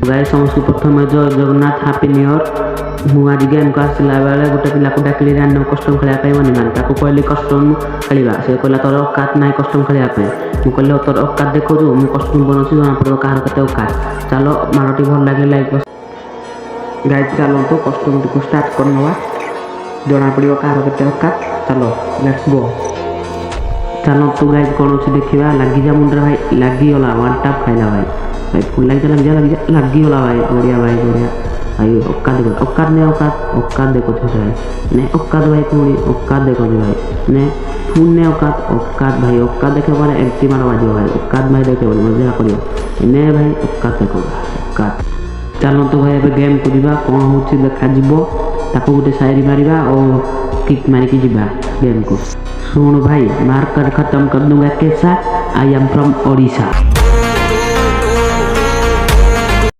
Guys समस्त प्रथम जय जगन्नाथ हैप्पी न्यू ईयर। मु आज गेम को आसला बेले गोटे पिला को डाकिली रैंडम कस्टम खेलिया मनी मान ताको कहली कस्टम खेलिबा से कहला तोर औकात नाही कस्टम खेलिया मु कहले तोर औकात देखो जो मु कस्टम बनौछि जना पड़ो कार कते औकात। चलो मारोटी भल लागे लाइक गाइस चलो तो कस्टम को स्टार्ट करनवा जना पड़ो कार कते औकात। चलो लेट्स गो। चलो तो गाइस कौन अच्छे देखा लगी जा मुंडे भाई लगिगला वन टाप खाइला भाई भाई फुल लगी लगिगला भाई बढ़िया भाई औकात देखो औकात नहीं औकात देखो भाई ने औकात भाई पुणी औकात देखो भाई ने फुल ने औकात भाई औकात देखे पारे एंटी मार बाजो भाई औकात भाई देखे मजा कर ने भाई औकात देखो औकात। चलो तो भाई एबे गेम को दिबा कौन होछि देखा जिवो ताको गोटे शायरी मारिबा और किक मारिकी जिबा गेम को। सुन भाई मार कर खत्म कर दूंगा कैसा आई एम फ्रॉम ओडिशा।